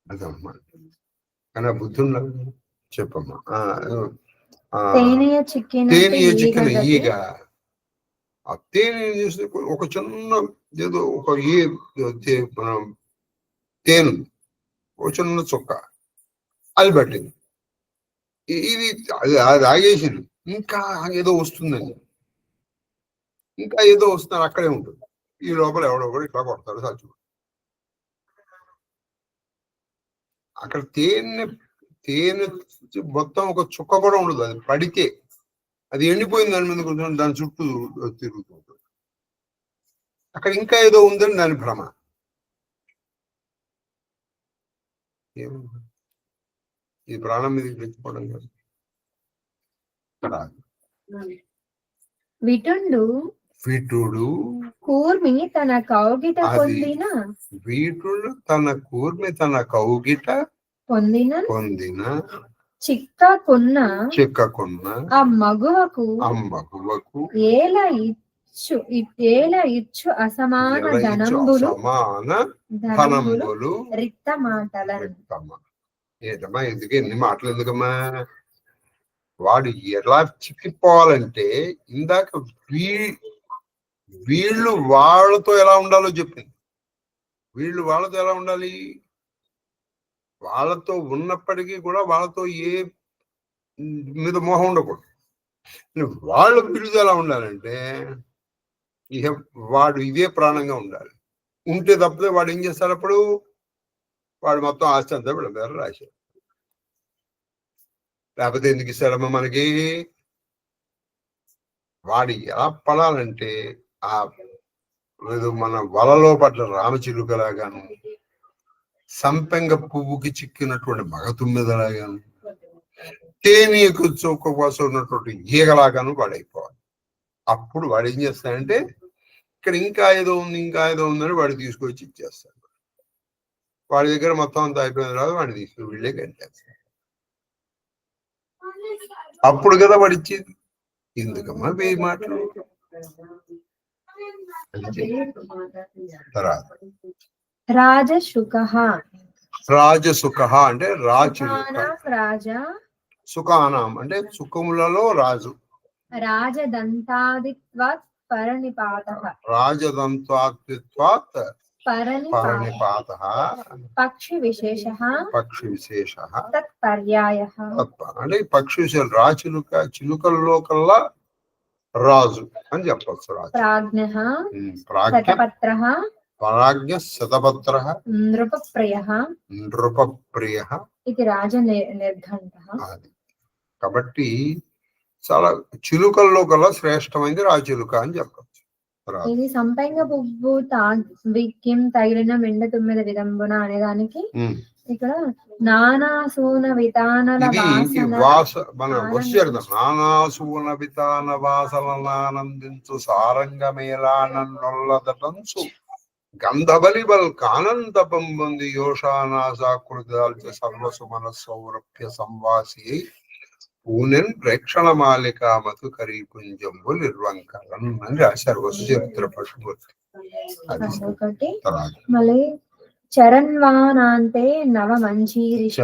అదమ్మా, కానీ ఆ బుద్ధి ఉన్నది. చెప్పమ్మా. తేనెయ చిక్కిన ఈగ. ఆ తేనె చూస్తే ఒక చిన్న ఏదో ఒక తేను, ఒక చిన్న చుక్క అది పట్టింది. ఇది అది ఆగేసింది. ఇంకా ఏదో వస్తుందని, అక్కడే ఉంటుంది. ఈ లోపల ఎవడో కూడా ఇట్లా కొడతాడు, చచ్చిపోతాడు. అక్కడ తేనె మొత్తం ఒక చుక్క కూడా ఉండదు. అది పడితే అది ఎండిపోయింది, దాని మీద కొంచెం దాని చుట్టూ తిరుగుతూ ఉంటుంది. అక్కడ ఇంకా ఏదో ఉందని దాని భ్రమ. ఈ ప్రాణం మీదకి తెచ్చుకోవడం కాదు. వీటుడు కూర్మి తన కౌగిట పొందిన చిక్కకున్న ఆ మగువకు ఏల ఇచ్చు అసమాన ధనంబులు రిక్త మాటలను. ఏదమ్మా ఎందుకు ఎన్ని మాటలు ఎందుకమ్మా? వాడు ఎలా చిక్కిపోవాలంటే ఇందాక వీళ్ళు వాళ్ళతో ఎలా ఉండాలో చెప్పింది. వీళ్ళు వాళ్ళతో ఎలా ఉండాలి? వాళ్ళతో ఉన్నప్పటికీ కూడా వాళ్ళతో ఏ మీద మోహం ఉండకూడదు. వాళ్ళ బిరుదు ఎలా ఉండాలంటే ఇక వాడు ఇదే ప్రాణంగా ఉండాలి. ఉంటే తప్పితే వాడు ఏం చేస్తాడు, అప్పుడు వాడు మొత్తం ఆస్తి అంతా వీళ్ళ దగ్గర రాశాడు. లేకపోతే ఎందుకు ఇస్తాడమ్మా మనకి? వాడు ఎలా పడాలంటే ఆ ఏదో మన వలలో పడ్డ రామచిలుకలాగాను, సంపెంగ పువ్వుకి చిక్కినటువంటి మగతుమ్మెదలాగాను, తేనీకు చౌక కోసం ఉన్నటువంటి ఈగలాగాను వాడైపోవాలి. అప్పుడు వాడు ఏం చేస్తాడంటే ఇక్కడ ఇంకా ఏదో ఉందని వాడు తీసుకొచ్చి ఇచ్చేస్తాడు. వాడి దగ్గర మొత్తం అంతా అయిపోయిన తర్వాత వాడిని తీసుకుని వీళ్ళే కట్టేస్తాడు. అప్పుడు కదా వాడు ఇచ్చేది. ఎందుకమ్మా వేయి మాటలు. రాజసుఖ అంటే రాజు, సుఖానం అంటే సుఖములలో రాజు. రాజదంతాదిత్వాత్ పరినిపాతః పరినిపాతః పక్షి విశేషః తత్పర్యాయః. అంటే పక్షి విశేషం రాచిలుక, చిలుకల్లో కల్లా రాజు అని చెప్పచ్చు. రాజు ప్రాజ్ఞః శతపత్రః ప్రాజ్ఞ శతపత్రః నృపప్రియః ఇది రాజ నిర్ఘంటః. కాబట్టి చాలా చిలుకల్లో కల్లా శ్రేష్టమైంది రాచిలుక అని చెప్పచ్చు. ఇది సంపెంగ పువ్వు తావిక్యం తగిలిన మెండ 9 విధంబున అనేదానికి ఇక్కడ నానాసూన వితానల నానాసూన వితాన వాసనానందించు సారంగమేళానొల్లదటంచు గంధబలిబల్ కానంతపం పొంది యోషానాసాకృతి సర్వసుమన సౌరభ్య సంవాసి పూనెన్ ప్రేక్షణ మాలిక మధుకరీ పుంజంబు నిర్వంకరన్ అని రాశారు వసుచరిత్ర పశుమూర్తి. మళ్ళీ చరణ్వానాంతే నవమంజీరిషు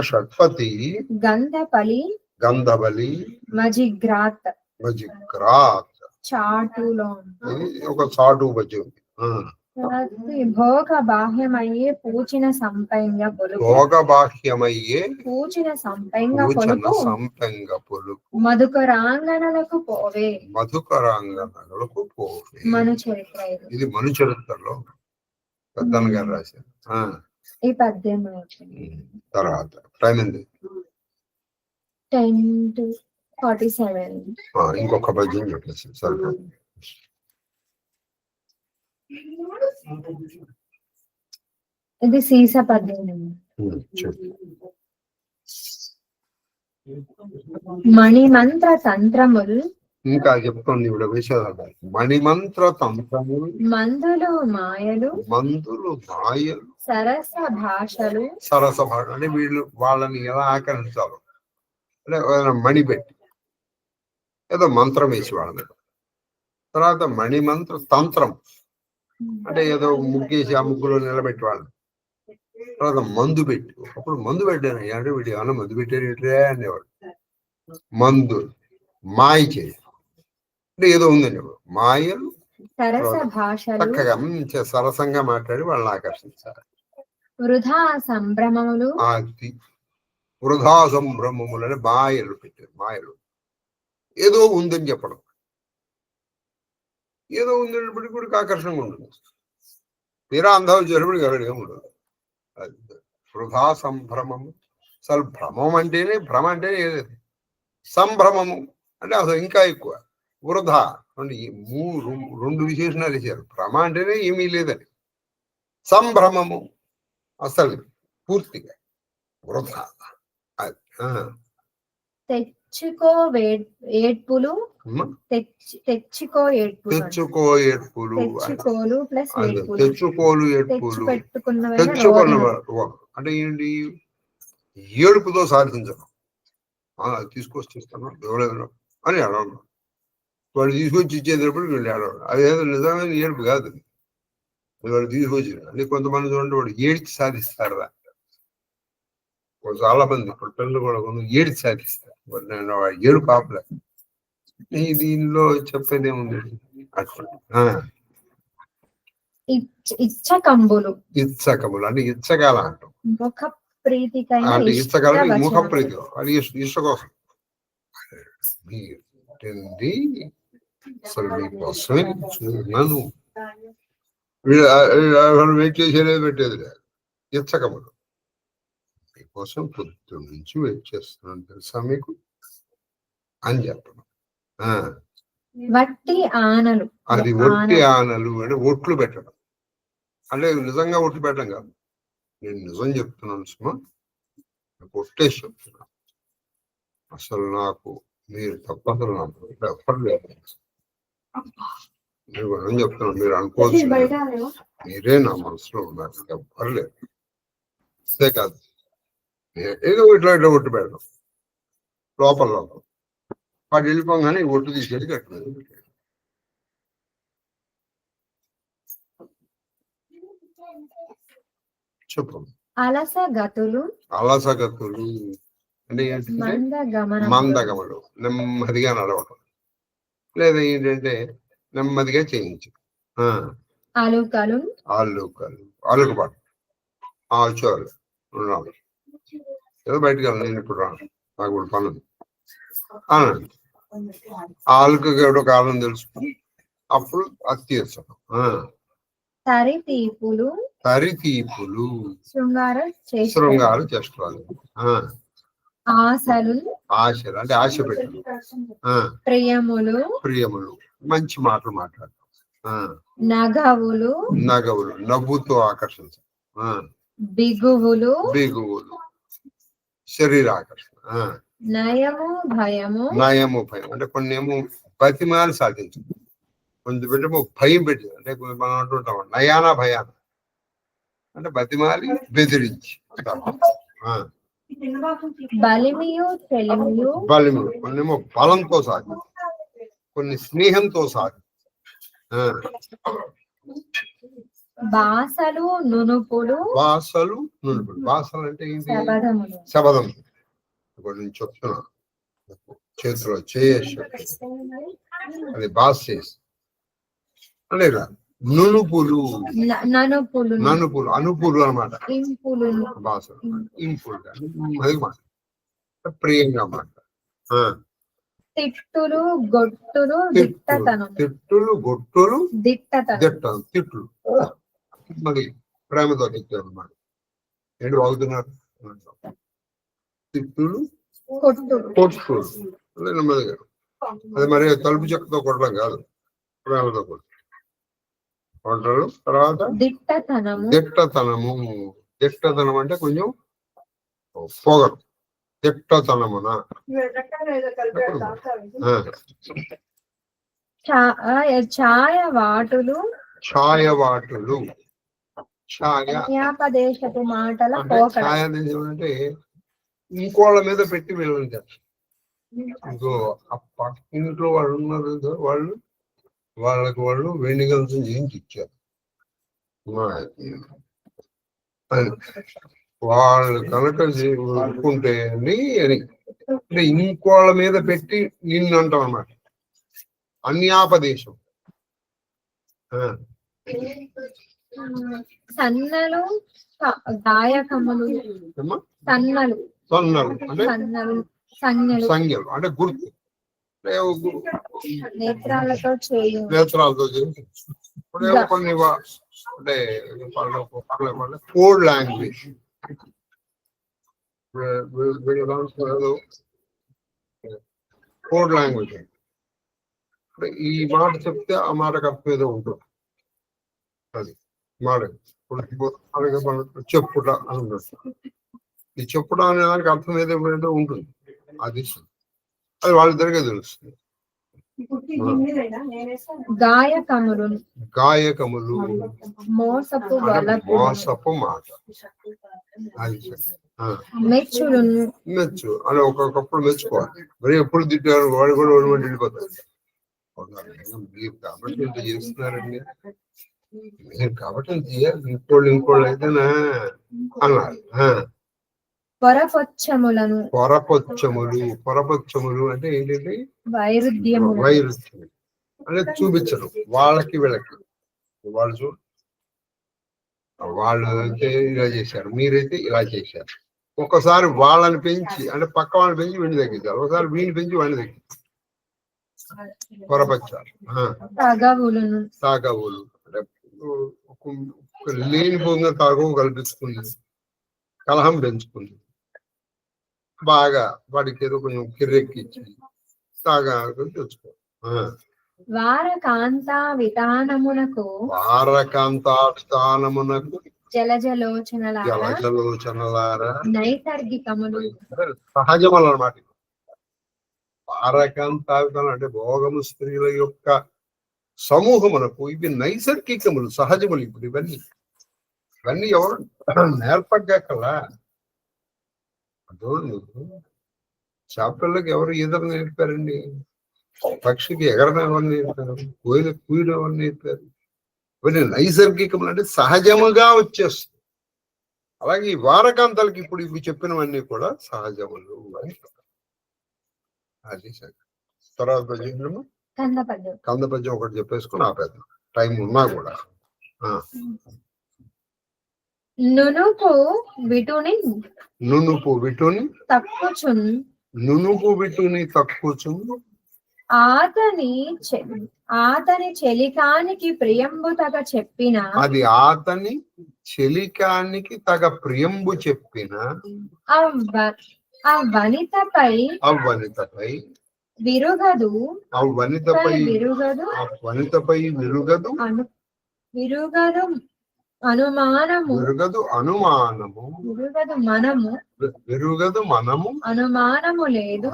షట్పతి గంధబలి మజిగ్రాత్ చాటులో ఒక చాటు బజ్జి ఉంది. భోగ బాహ్యమయ్యే పూచిన సంపెంగ పొలుపు మధుకరాంగణలకు పోవే. మను చరిత్ర ఇది మను చరిత్రలో పెద్దన్న గారు రాశారు. ఈ పద్యం తర్వాత టైం ఉంది 10:47. ఇంకొక పద్యం చెప్పేసి సరిపోతుంది. ఇది సీస పద్యం. మణిమంత్ర తంత్రములు ఇంకా చెప్తుంది ఇప్పుడు విషయాలు. మణిమంత్ర తంత్రములు, మందులు మాయలు, సరస భాష అంటే వీళ్ళు వాళ్ళని ఎలా ఆకర్షించాలో అంటే మణి పెట్టి ఏదో మంత్రం వేసి వాళ్ళ మీద. తర్వాత మణిమంత్ర తంత్రం అంటే ఏదో ముగ్గేసి ఆ ముగ్గులో నిలబెట్టి వాళ్ళని. తర్వాత మందు పెట్టి, అప్పుడు మందు పెట్టాను అంటే వీడు ఏమన్నా మందు పెట్టారే అనేవాడు. మందు మాయ చేయ అంటే ఏదో ఉందండి మాయలు, చక్కగా సరసంగా మాట్లాడి వాళ్ళని ఆకర్షించాలి. వృధా సంభ్రమములు అని మాయలు పెట్టారు. మాయలు ఏదో ఉందని చెప్పడం, ఏదో ఉందనేప్పటికీ కూడా ఆకర్షణగా ఉంటుంది. తీరా అందాలు జరిపడికి అక్కడిగా ఉండదు. వృధా సంభ్రమము. అసలు భ్రమం అంటేనే భ్రమ అంటేనే ఏదైతే సంభ్రమము అంటే అసలు ఇంకా ఎక్కువ. వృధా అంటే రెండు విశేషణాలు ఇచ్చారు. భ్రమ అంటేనే ఏమీ లేదని, సంభ్రమము అసలు పూర్తిగా వృధా. తెచ్చుకో ఏడ్పులు అంటే ఏంటి? ఏడుపుతో సాధించడం. తీసుకొచ్చి ఇస్తాను ఎవరైనా అని అడగడం, వాడు తీసుకొచ్చి ఇచ్చేటప్పుడు వీళ్ళు అడగడం. అదేదో నిజమైన ఏడుపు కాదు, వాడు తీసుకొచ్చి. అంటే కొంతమంది చూడండి వాడు ఏడ్చి సాధిస్తారా, చాలా మంది ఇప్పుడు పిల్లలు కూడా ఏడు సాధిస్తారు. నేను ఏడు పాపలే. దీనిలో చెప్పేది ఏముంది అటువంటి ఇచ్చకంబులు అంటే ఇచ్చగాల అంటాం. ముఖ ప్రీతికైన అంటే ఇచ్చగాల ముఖ వచనములు. ప్రీతి అది ఇష్ట కోసం అసలు మీకోసమే చూస్తున్నాను. వెయిట్ చేసేది పెట్టేది లేదు. ఇచ్చకములు మీకోసం పొద్దున్న నుంచి వెయిట్ చేస్తున్నాను తెలుసా మీకు అని చెప్పడం. వట్టి ఆనలు అది ఒట్టి ఆనలు అంటే ఒట్లు పెట్టడం. అంటే నిజంగా ఒట్లు పెట్టడం కాదు, నేను నిజం చెప్తున్నాను సుమా, ఒట్టేసి చెప్తున్నాను. అసలు నాకు మీరు తప్పసలు నాకు ఎవ్వరు లేదు. నేను నిజం చెప్తున్నాను, మీరు అనుకోవచ్చు మీరే నా మనసులో ఉన్నారు, ఎవ్వరు లేదు. అంతే కాదు, ఏదో ఇట్లా ఒట్టు పెట్టడం లోపల వాడు వెళ్ళిపోగానే ఒట్టు తీసుకెళ్ళి కట్టలేదు. చెప్పు. అలసగతులు అంటే ఏంటంటే మందగమనములు. మందగమలు, నెమ్మదిగా నడవడం, లేదా ఏంటంటే నెమ్మదిగా చేయించడం. అలుగుబాటు ఆచారు ఉండాలి. ఏదో బయటకు వెళ్ళాలి, నేను ఇప్పుడు రాను, నాకు ఇప్పుడు పనులు అనండి. ఆలుకు ఎవడో కాలం తెలుసుకుని అప్పుడు అది తీర్చడం. తరితీపులు శృంగారం చేసుకోవాలి. ఆశలు అంటే ఆశ పెట్టడం. ప్రియములు మంచి మాటలు మాట్లాడటం. నగవులు నవ్వుతో ఆకర్షించడం. బిగువులు శరీర ఆకర్షణ. నయము భయం అంటే కొన్ని ఏమో బతిమాలు సాధించడం, కొంచెం పెట్టేమో భయం పెట్టింది. అంటే మనం అంటుంటాం నయానా భయాన అంటే బతిమాలి బెదిరించి. బలిమియు కొన్నేమో బలంతో సాగి, కొన్ని స్నేహంతో సాగి. బాసలు నునుపులు బాసలు అంటే ఏంటి? శబదం. ఇప్పుడు నేను చెప్తున్నాను, చేతిలో చేసి అది బాస్ చేసి అంటే నునుపులు అనుపులు అన్నమాట. బాసలు ఇంపులు అది మాట ప్రియంగా మాట. తిట్టులు గొట్టులు తిట్లు మరి ప్రేమతో తిట్టారు అన్నమాట. ఏంటి వాగుతున్నారు? తిట్టులు కొట్టులు నెమ్మదిగా. అది మరి తలుపు చెక్కతో కొట్టడం కాదు, ప్రేమతో కొట్టడం. తర్వాత దిట్టతనం అంటే కొంచెం పొగరు. దిట్టతనమున ఛాయవాటులు మాటల ఛాయాదేశం అంటే ఇంకోళ్ళ మీద పెట్టి వెళ్ళంటారు. ఇంకో ఆ పక్కింట్లో వాళ్ళు ఉన్నారు, వాళ్ళు వెండి గంసం చేయించి ఇచ్చారు. వాళ్ళు కనుక అనుకుంటే అని అంటే ఇంకోళ్ళ మీద పెట్టి నిన్ను అంటాం అన్నమాట. అన్యాపదేశం. సన్నలు గాయకములు సన్నలు అంటే సంజ్ఞలు అంటే గుర్తు. నేత్రాలతో ఇప్పుడు కొన్ని అంటే కోడ్ లాంగ్వేజ్. ఈ మాట చెప్తే ఆ మాటకు అర్థం ఏదో ఉంటుంది. అది మాట చెప్పుట అని ఉండదు. ఈ చెప్పుట అనే దానికి అర్థం ఏదో ఉంటుంది. అది వాళ్ళిద్దరికే తెలుస్తుంది. గాయకములు మోసపు మాట. మెచ్చు అని ఒక్కొక్కప్పుడు మెచ్చుకోవాలి. మరి ఎప్పుడు తిట్టారు వాడు కూడా వెళ్ళిపోతారు. మీరు కాబట్టి ఇంత చేస్తున్నారండి, మీరు కాబట్టి ఇంకోళ్ళు అయితేనా అన్నారు. పొరపొచ్చములను పొరపొచ్చములు అంటే ఏంటంటే వైరుధ్యములను వైరుధ్యం అంటే చూపించడం వాళ్ళకి వీళ్ళకి. వాళ్ళు వాళ్ళు అయితే ఇలా చేశారు, మీరైతే ఇలా చేశారు. ఒక్కసారి వాళ్ళని పెంచి అంటే పక్క వాళ్ళని పెంచి వీడిని తగ్గించారు, ఒకసారి వీడిని పెంచి వాడిని తగ్గించారు. పొరపచ్చారు. తాగవులు అంటే లేనిపోగా తాగవు కల్పించుకుంది, కలహం పెంచుకుంది, బాగా వాడికి ఏదో కొంచెం కిర్రెక్కిచ్చి తాగా తెచ్చుకో. వారకాంతావితానమునకు జలజలోచనలారా నైసర్గికములు సహజములు అన్నమాట. వారకాంతావితానం అంటే భోగము స్త్రీల యొక్క సమూహమునకు ఇవి నైసర్గికములు, సహజములు. ఇప్పుడు ఇవన్నీ ఎవరు నేర్పగలరా? చేపలకు ఎవరు ఈదరు నేర్పారండి? పక్షికి ఎగరడం ఎవరు నేర్పారు? కోయిల కూయడం ఎవరు నేర్పారు? ఇవన్నీ నైసర్గికములు అంటే సహజముగా వచ్చేస్తుంది. అలాగే ఈ వారకాంతాలకి ఇప్పుడు ఇవి చెప్పినవన్నీ కూడా సహజములు అని. అది తర్వాత కంద పద్యం ఒకటి చెప్పేసుకుని ఆపేద్దాం, టైం ఉన్నా కూడా. నునుపు విటుని తక్కుచున్ ఆతని చెలికానికి ప్రియంబు తగ చెప్పిన, అది ఆతని చెలికానికి తగ ప్రియంబు చెప్పిన వనితపై విరుగదు అనుమానము అనుమానము లేదు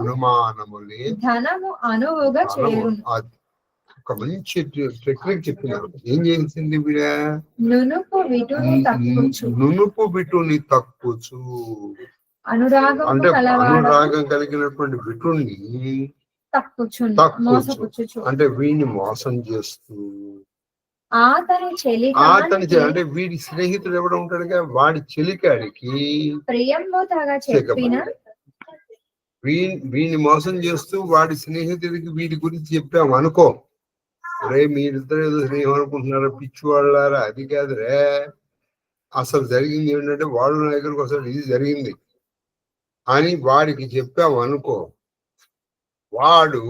ధనము అనువుగా చేరు. ఒక మంచి టెక్నిక్ చెప్పినారు. ఏం చేసింది వీడ? నునుపు విటుని తక్కుచు అంటే అనురాగం కలిగినటువంటి విటుణ్ణి తక్కుచు అంటే వీడిని మోసం చేస్తూ, ఆతని అంటే వీడి స్నేహితుడు ఎవడు ఉంటాడుగా, వాడి చెలికాడికి వీడిని మోసం చేస్తూ వాడి స్నేహితుడికి వీడి గురించి చెప్పాము అనుకో, రే మీరిద్దరు ఏదో స్నేహం అనుకుంటున్నారా పిచ్చి వాళ్ళారా, అది కాదురే, అసలు జరిగింది ఏంటంటే వాడు నా దగ్గరకు అసలు ఇది జరిగింది అని వాడికి చెప్పాము అనుకో, వాడు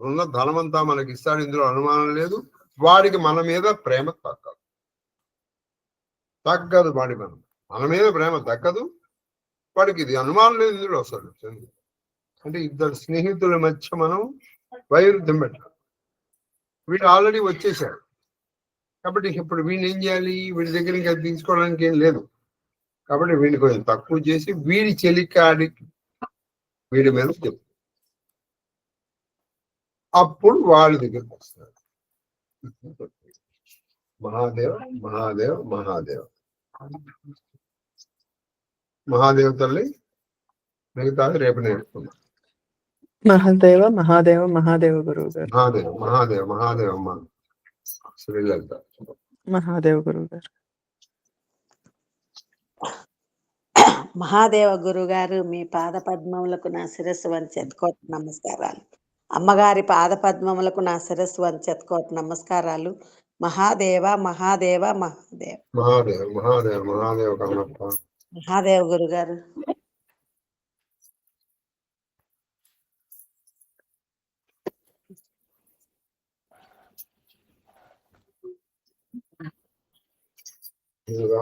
ఉన్న ధనమంతా మనకి ఇస్తాడు, ఇందులో అనుమానం లేదు. వాడికి మన మీద ప్రేమ తగ్గదు, మన మీద ప్రేమ తగ్గదు, వాడికి ఇది అనుమానం లేదు ఇందులో అసలు. అంటే ఇద్దరు స్నేహితుల మధ్య మనం వైరుధ్యం పెట్టాలి. వీడు ఆల్రెడీ వచ్చేసాడు కాబట్టి ఇప్పుడు వీడిని ఏం చేయాలి? వీడి దగ్గర ఇంకా తీసుకోవడానికి ఏం లేదు కాబట్టి వీడిని కొంచెం తక్కువ చేసి వీడి చెలికాడికి వీడి మీద చెప్పు, అప్పుడు వాళ్ళ దగ్గరికి వస్తారు. మహాదేవ్ తల్లి మిగతాది రేపు నేర్చుకున్నాం. మహాదేవ గురువు గారు. మహాదేవ్ అమ్మ శ్రీలలిత. మహాదేవ గురువు గారు. మహాదేవ గురుగారు, మీ పాద పద్మములకు నా శిరస్సు వంచి ఎత్తుకోట నమస్కారాలు. అమ్మగారి పాద పద్మములకు నా శిరస్సు వంచి ఎత్తుకోట నమస్కారాలు. మహాదేవ మహాదేవ గురుగారు. You're